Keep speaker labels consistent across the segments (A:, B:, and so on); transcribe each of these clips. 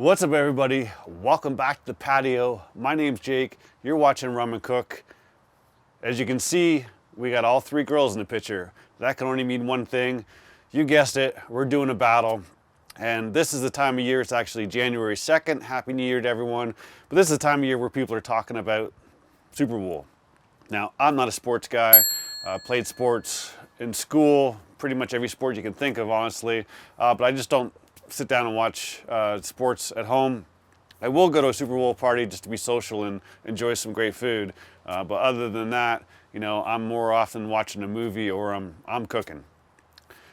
A: What's up, everybody? Welcome back to the patio. My name's Jake. You're watching Rum and Cook. As you can see, we got all three girls in the picture. That can only mean one thing. You guessed it, we're doing a battle. And this is the time of year, it's actually January 2nd. Happy New Year to everyone. But this is the time of year where people are talking about Super Bowl. Now, I'm not a sports guy. Played sports in school, pretty much every sport you can think of, honestly. But I just don't sit down and watch sports at home. I will go to a Super Bowl party just to be social and enjoy some great food. But other than that, you know, I'm more often watching a movie or I'm cooking.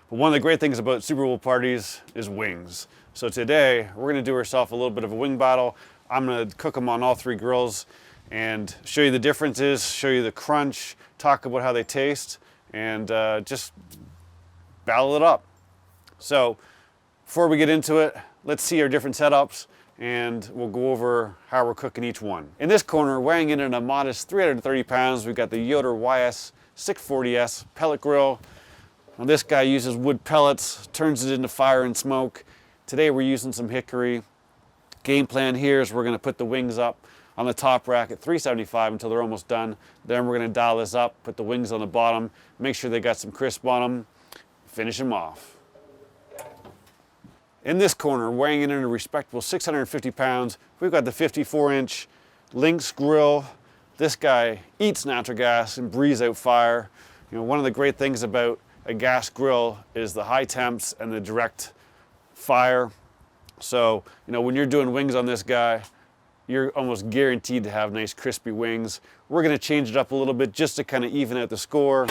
A: But one of the great things about Super Bowl parties is wings. So today we're gonna do ourselves a little bit of a wing battle. I'm gonna cook them on all three grills and show you the differences, show you the crunch, talk about how they taste, and just battle it up. So before we get into it, let's see our different setups and we'll go over how we're cooking each one. In this corner, weighing in at a modest 330 pounds, we've got the Yoder YS 640S pellet grill. Now this guy uses wood pellets, turns it into fire and smoke. Today we're using some hickory. Game plan here is we're gonna put the wings up on the top rack at 375 until they're almost done. Then we're gonna dial this up, put the wings on the bottom, make sure they got some crisp on them, finish them off. In this corner, weighing in at a respectable 650 pounds, we've got the 54-inch Lynx grill. This guy eats natural gas and breathes out fire. You know, one of the great things about a gas grill is the high temps and the direct fire. So, you know, when you're doing wings on this guy, you're almost guaranteed to have nice crispy wings. We're gonna change it up a little bit just to kind of even out the score.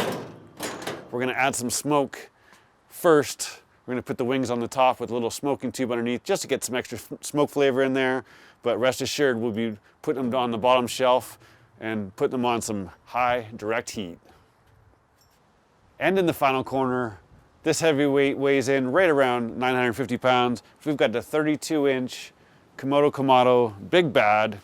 A: We're gonna add some smoke first. We're gonna put the wings on the top with a little smoking tube underneath just to get some extra smoke flavor in there. But rest assured, we'll be putting them on the bottom shelf and putting them on some high direct heat. And in the final corner, this heavyweight weighs in right around 950 pounds. We've got the 32-inch Kamado Big Bad.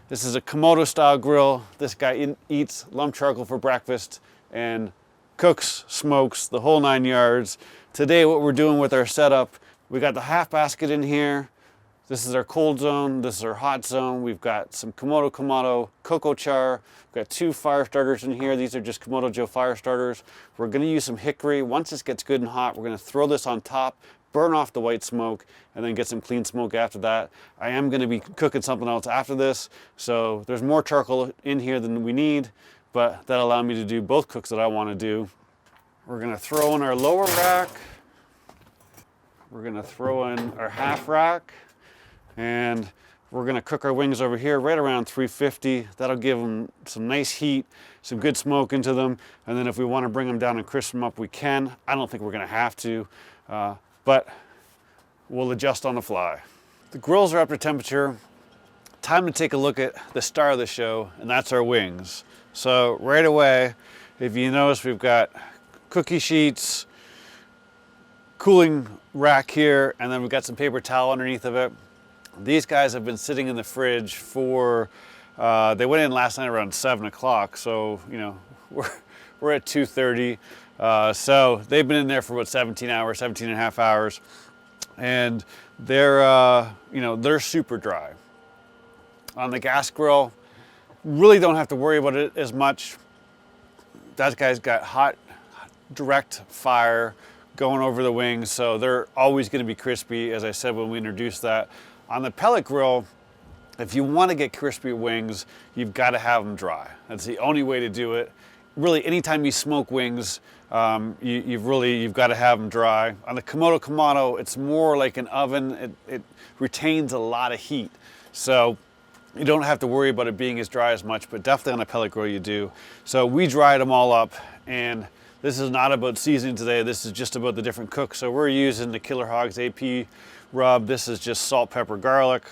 A: This is a Kamado style grill. This guy eats lump charcoal for breakfast and cooks, smokes, the whole 9 yards. Today what we're doing with our setup, we got the half basket in here. This is our cold zone, this is our hot zone. We've got some Kamado cocoa char. We've got 2 fire starters in here. These are just Kamado Joe fire starters. We're gonna use some hickory. Once this gets good and hot, we're gonna throw this on top, burn off the white smoke, and then get some clean smoke after that. I am gonna be cooking something else after this, so there's more charcoal in here than we need, but that'll allow me to do both cooks that I wanna do. We're gonna throw in our lower rack. We're gonna throw in our half rack, and we're gonna cook our wings over here right around 350. That'll give them some nice heat, some good smoke into them, and then if we wanna bring them down and crisp them up, we can. I don't think we're gonna have to, but we'll adjust on the fly. The grills are up to temperature. Time to take a look at the star of the show, and that's our wings. So right away, if you notice, we've got cookie sheets, cooling rack here, and then we've got some paper towel underneath of it. These guys have been sitting in the fridge for, they went in last night around 7 o'clock, so, you know, we're at 2:30. So they've been in there for about 17 hours, 17 and a half hours, and they're, you know, they're super dry. On the gas grill, really don't have to worry about it as much. That guy's got hot, direct fire going over the wings, so they're always gonna be crispy, as I said when we introduced that. On the pellet grill, if you wanna get crispy wings, you've gotta have them dry. That's the only way to do it. Really, anytime you smoke wings, you've gotta have them dry. On the Kamado, it's more like an oven. It retains a lot of heat. So you don't have to worry about it being as dry as much, but definitely on a pellet grill you do. So we dried them all up, and this is not about seasoning today, this is just about the different cooks. So we're using the Killer Hogs AP rub. This is just salt, pepper, garlic.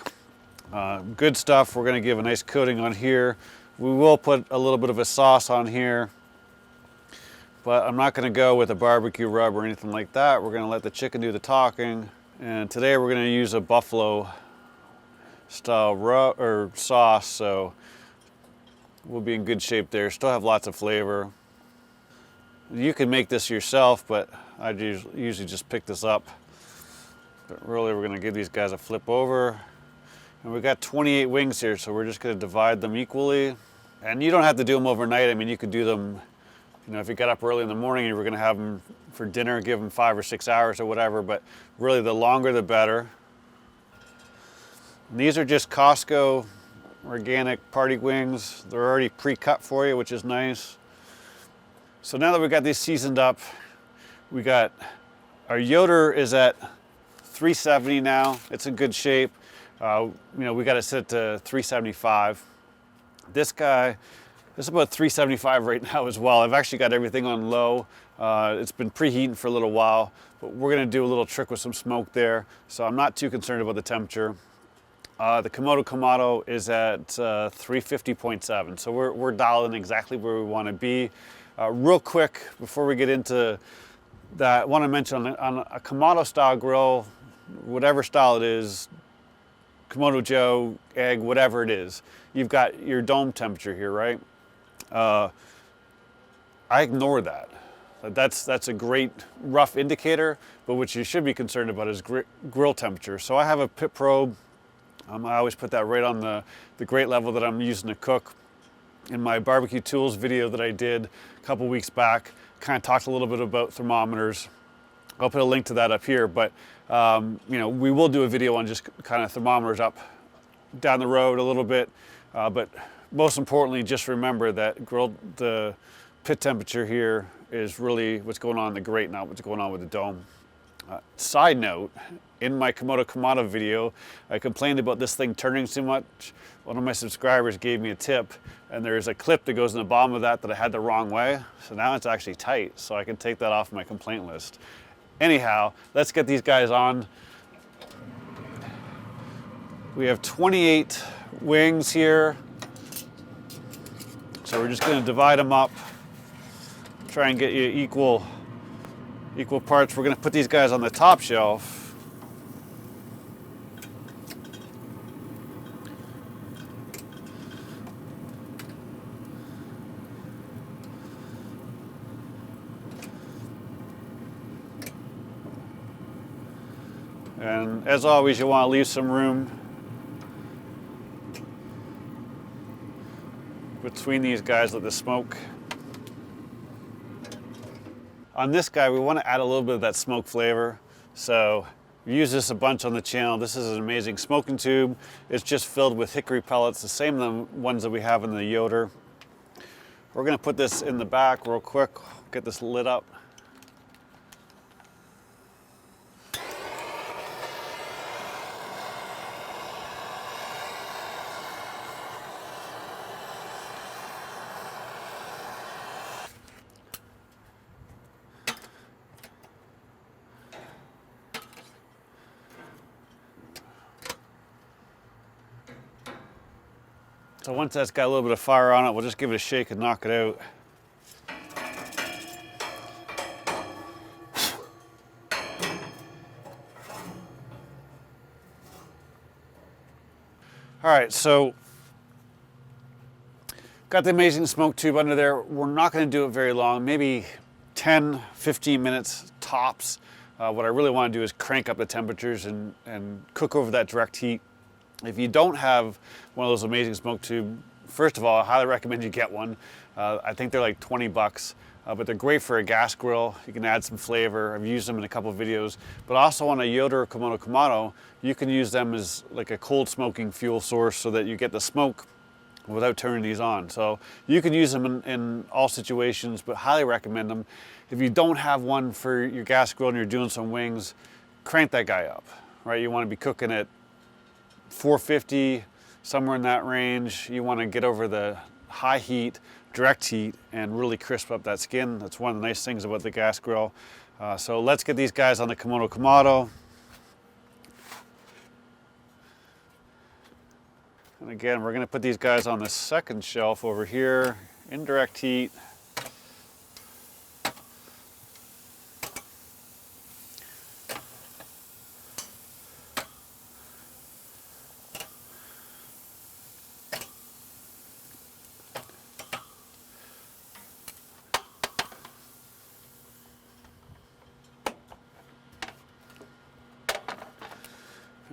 A: Good stuff. We're gonna give a nice coating on here. We will put a little bit of a sauce on here, but I'm not gonna go with a barbecue rub or anything like that. We're gonna let the chicken do the talking. And today we're gonna use a buffalo style rub or sauce, so we'll be in good shape there. Still have lots of flavor. You can make this yourself, but I usually just pick this up But really, we're gonna give these guys a flip over. And we've got 28 wings here, so we're just gonna divide them equally. And you don't have to do them overnight. I mean, you could do them, you know, if you got up early in the morning and you were gonna have them for dinner, give them 5 or 6 hours or whatever, but really the longer the better. And these are just Costco organic party wings. They're already pre-cut for you, which is nice. So now that we've got these seasoned up, we got our Yoder is at 370 now. It's in good shape. You know, we got it set to 375. This guy is about 375 right now as well. I've actually got everything on low. It's been preheating for a little while, but we're gonna do a little trick with some smoke there. So I'm not too concerned about the temperature. The Kamado is at 350.7. So we're dialing exactly where we wanna be. Real quick, before we get into that, I wanna mention on a Kamado style grill, whatever style it is, Kamado Joe, egg, whatever it is, you've got your dome temperature here, right? I ignore that. That's a great rough indicator, but what you should be concerned about is grill temperature. So I have a pit probe. I always put that right on the grate level that I'm using to cook. In my barbecue tools video that I did a couple weeks back, kind of talked a little bit about thermometers. I'll put a link to that up here, but you know, we will do a video on just kind of thermometers up down the road a little bit, but most importantly, just remember that the pit temperature here is really what's going on in the grate, not what's going on with the dome. Side note, in my Kamado video, I complained about this thing turning too much. One of my subscribers gave me a tip, and there's a clip that goes in the bottom of that I had the wrong way. So now it's actually tight, so I can take that off my complaint list. Anyhow, let's get these guys on. We have 28 wings here. So we're just gonna divide them up, try and get you equal parts. We're gonna put these guys on the top shelf. And as always, you want to leave some room between these guys, let the smoke. On this guy, we want to add a little bit of that smoke flavor. So we use this a bunch on the channel. This is an amazing smoking tube. It's just filled with hickory pellets, the same as the ones that we have in the Yoder. We're going to put this in the back real quick, get this lit up. So once that's got a little bit of fire on it, we'll just give it a shake and knock it out. All right, so got the amazing smoke tube under there. We're not gonna do it very long, maybe 10, 15 minutes tops. What I really wanna do is crank up the temperatures and cook over that direct heat. If you don't have one of those amazing smoke tube, first of all, I highly recommend you get one. I think they're like 20 bucks, but they're great for a gas grill. You can add some flavor. I've used them in a couple of videos, but also on a Yoder or Kamado, you can use them as like a cold smoking fuel source so that you get the smoke without turning these on. So you can use them in all situations, but highly recommend them. If you don't have one for your gas grill and you're doing some wings, crank that guy up, right? You want to be cooking at 450, somewhere in that range. You want to get over the high heat, direct heat, and really crisp up that skin. That's one of the nice things about the gas grill. So let's get these guys on the Kamado. And again, we're going to put these guys on the second shelf over here, indirect heat.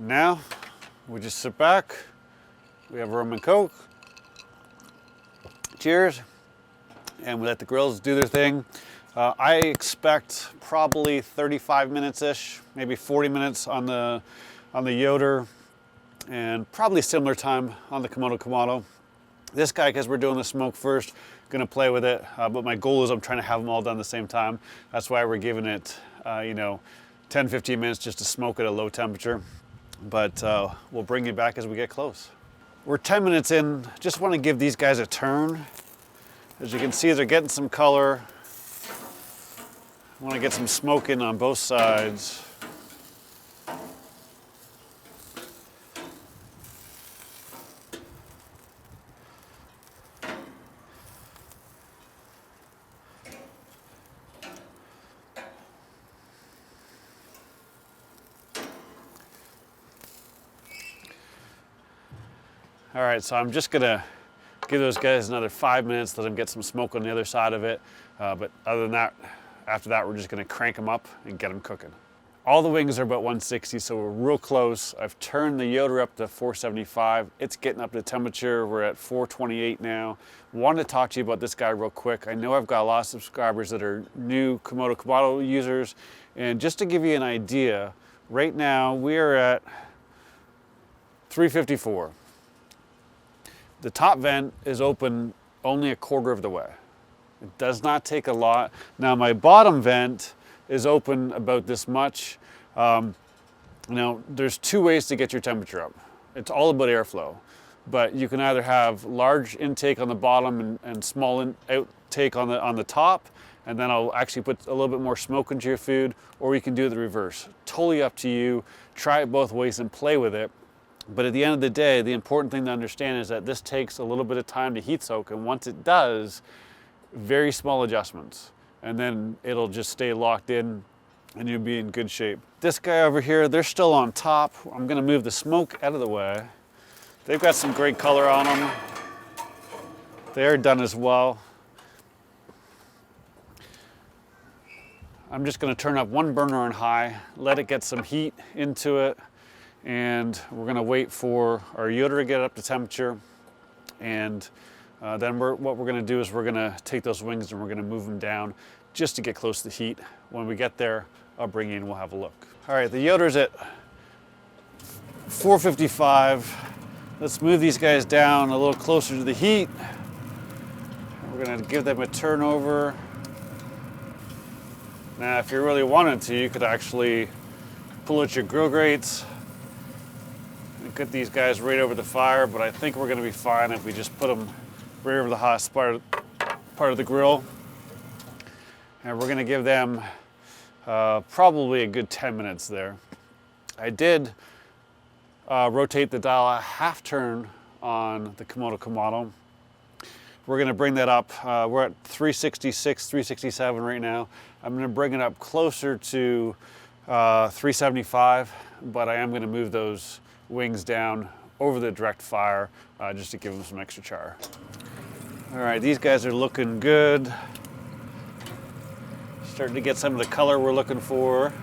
A: Now, we just sit back, we have rum and Coke, cheers, and we let the grills do their thing. I expect probably 35 minutes-ish, maybe 40 minutes on the Yoder, and probably similar time on the Kamado. This guy, because we're doing the smoke first, gonna play with it, but my goal is I'm trying to have them all done at the same time. That's why we're giving it, 10-15 minutes just to smoke at a low temperature. But we'll bring you back as we get close. We're 10 minutes in. Just want to give these guys a turn. As you can see, they're getting some color. I want to get some smoke in on both sides. All right, so I'm just gonna give those guys another 5 minutes, let them get some smoke on the other side of it. But other than that, after that, we're just gonna crank them up and get them cooking. All the wings are about 160, so we're real close. I've turned the Yoder up to 475. It's getting up to temperature. We're at 428 now. Wanted to talk to you about this guy real quick. I know I've got a lot of subscribers that are new Kamado users. And just to give you an idea, right now we are at 354. The top vent is open only a quarter of the way. It does not take a lot. Now my bottom vent is open about this much. There's two ways to get your temperature up. It's all about airflow, but you can either have large intake on the bottom and small outtake on the top, and then I'll actually put a little bit more smoke into your food, or you can do the reverse. Totally up to you. Try it both ways and play with it. But at the end of the day, the important thing to understand is that this takes a little bit of time to heat soak, and once it does, very small adjustments, and then it'll just stay locked in and you'll be in good shape. This guy over here, they're still on top. I'm gonna move the smoke out of the way. They've got some great color on them. They're done as well. I'm just gonna turn up one burner on high, let it get some heat into it, and we're gonna wait for our Yoder to get up to temperature. And then what we're gonna do is we're gonna take those wings and we're gonna move them down just to get close to the heat. When we get there, I'll bring you in, we'll have a look. All right, the Yoder's at 455. Let's move these guys down a little closer to the heat. We're gonna give them a turnover. Now, if you really wanted to, you could actually pull out your grill grates and get these guys right over the fire, but I think we're gonna be fine if we just put them right over the hottest part of the grill. And we're gonna give them probably a good 10 minutes there. I did rotate the dial a half turn on the Kamado. We're gonna bring that up. We're at 366, 367 right now. I'm gonna bring it up closer to 375, but I am gonna move those wings down over the direct fire just to give them some extra char. All right, these guys are looking good. Starting to get some of the color we're looking for.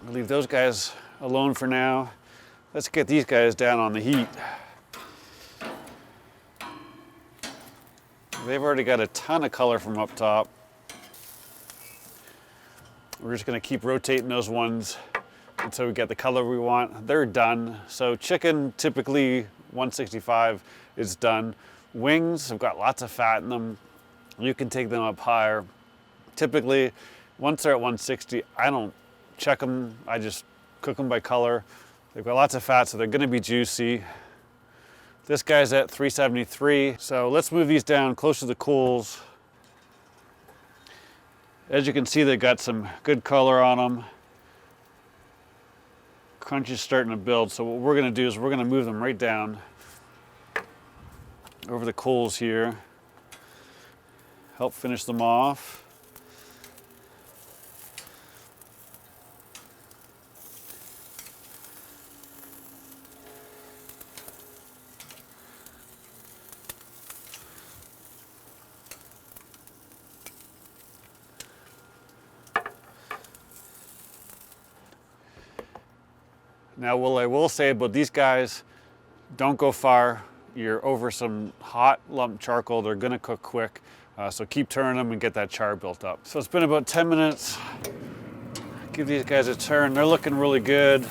A: I'll leave those guys alone for now. Let's get these guys down on the heat. They've already got a ton of color from up top. We're just gonna keep rotating those ones until we get the color we want. They're done. So chicken, typically 165 is done. Wings have got lots of fat in them. You can take them up higher. Typically, once they're at 160, I don't check them. I just cook them by color. They've got lots of fat, so they're gonna be juicy. This guy's at 373. So let's move these down close to the coals. As you can see, they've got some good color on them. Crunch is starting to build. So what we're gonna do is we're gonna move them right down over the coals here. Help finish them off. Now, what I will say about these guys, don't go far. You're over some hot lump charcoal. They're gonna cook quick. So keep turning them and get that char built up. So it's been about 10 minutes. Give these guys a turn. They're looking really good.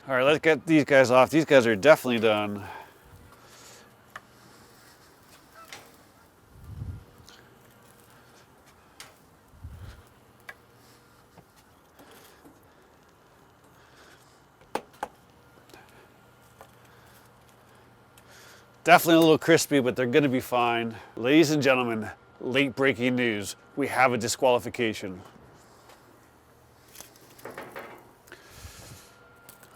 A: All right, let's get these guys off. These guys are definitely done. Definitely a little crispy, but they're gonna be fine. Ladies and gentlemen, late breaking news. We have a disqualification.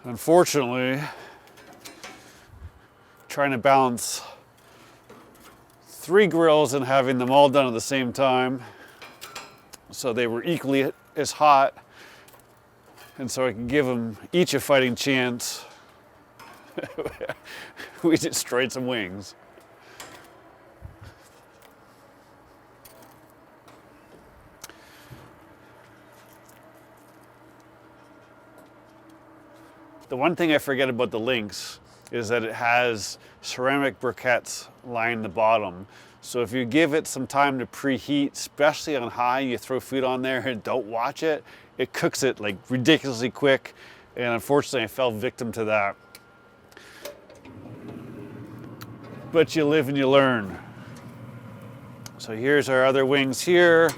A: Unfortunately, trying to balance 3 grills and having them all done at the same time, so they were equally as hot, and so I could give them each a fighting chance. We destroyed some wings. The one thing I forget about the Lynx is that it has ceramic briquettes lining the bottom. So if you give it some time to preheat, especially on high, you throw food on there and don't watch it, it cooks it like ridiculously quick. And unfortunately, I fell victim to that. But you live and you learn. So here's our other wings here.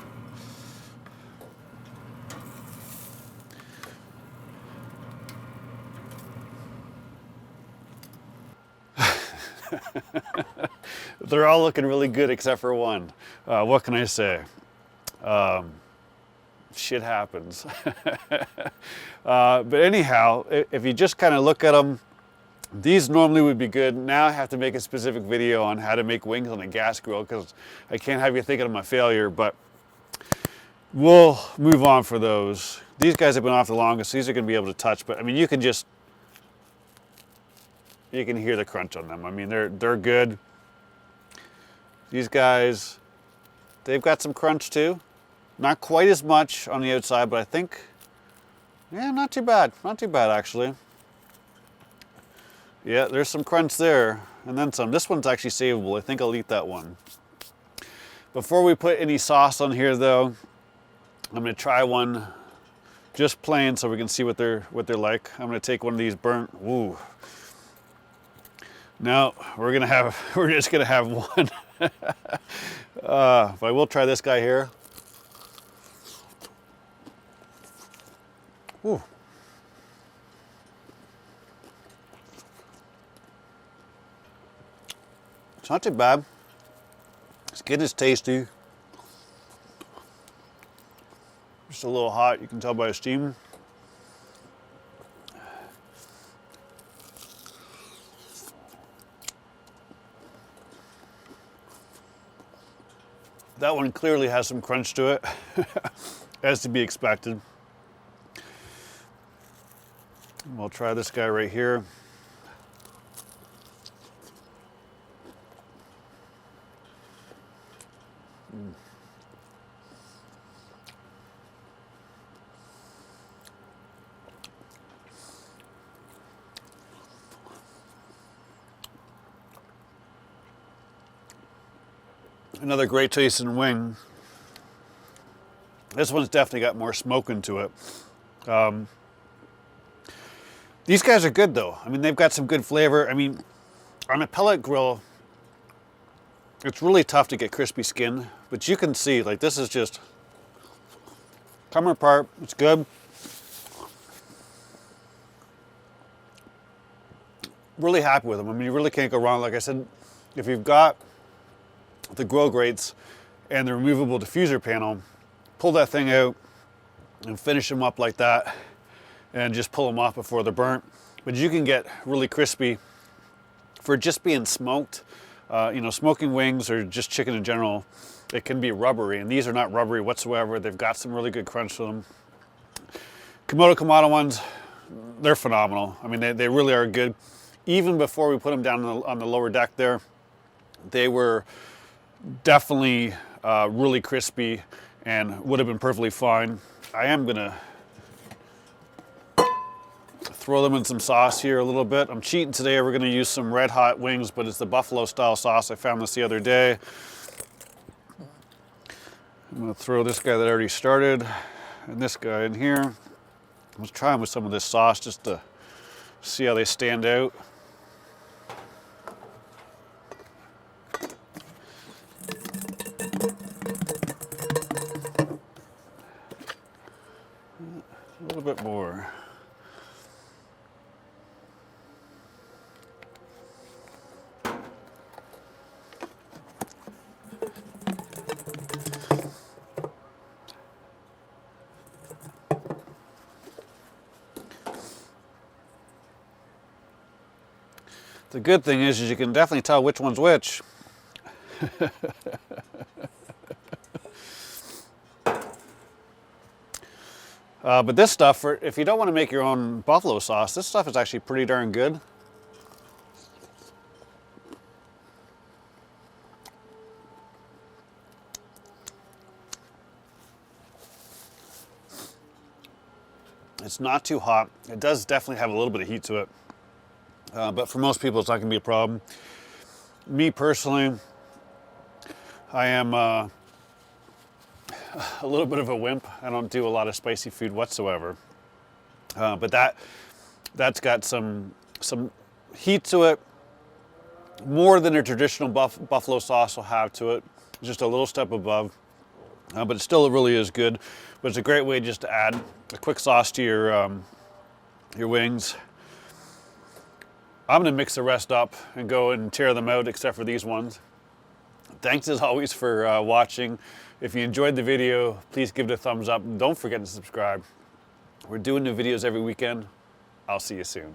A: They're all looking really good except for one. What can I say? Shit happens. But anyhow, if you just kind of look at them, these normally would be good. Now I have to make a specific video on how to make wings on a gas grill because I can't have you thinking of my failure, but we'll move on for those. These guys have been off the longest. These are going to be able to touch, but I mean, you can hear the crunch on them. I mean, they're good. These guys, they've got some crunch too. Not quite as much on the outside, but I think, yeah, not too bad. Not too bad, actually. Yeah, there's some crunch there, and then some. This one's actually savable. I think I'll eat that one. Before we put any sauce on here, though, I'm gonna try one just plain so we can see what they're like. I'm gonna take one of these burnt. Ooh. No, we're just gonna have one. But I will try this guy here. Ooh. It's not too bad. Skin is tasty. Just a little hot, you can tell by the steam. That one clearly has some crunch to it, as to be expected. We'll try this guy right here. Another great tasting wing. This one's definitely got more smoke into it. These guys are good though. I mean, they've got some good flavor. I mean, on a pellet grill, it's really tough to get crispy skin, but you can see, like, this is just coming apart. It's good. Really happy with them. I mean, you really can't go wrong. Like I said, if you've got the grill grates and the removable diffuser panel, pull that thing out and finish them up like that and just pull them off before they're burnt. But you can get really crispy for just being smoked. You know, smoking wings or just chicken in general, it can be rubbery, and these are not rubbery whatsoever. They've got some really good crunch to them. Kamado ones, they're phenomenal. I mean, they really are good. Even before we put them down on the lower deck there, they were definitely really crispy and would have been perfectly fine. I am gonna throw them in some sauce here a little bit. I'm cheating today. We're gonna use some red hot wings, but it's the buffalo style sauce. I found this the other day. I'm gonna throw this guy that already started and this guy in here. Let's try them with some of this sauce just to see how they stand out. A little bit more. The good thing is you can definitely tell which one's which. But this stuff, if you don't want to make your own buffalo sauce, this stuff is actually pretty darn good. It's not too hot. It does definitely have a little bit of heat to it. But for most people, it's not going to be a problem. Me personally, I am a little bit of a wimp. I don't do a lot of spicy food whatsoever. But that's got some heat to it, more than a traditional buffalo sauce will have to it. Just a little step above. But it still really is good. But it's a great way just to add a quick sauce to your wings. I'm gonna mix the rest up and go and tear them out, except for these ones. Thanks as always for watching. If you enjoyed the video, please give it a thumbs up. Don't forget to subscribe. We're doing new videos every weekend. I'll see you soon.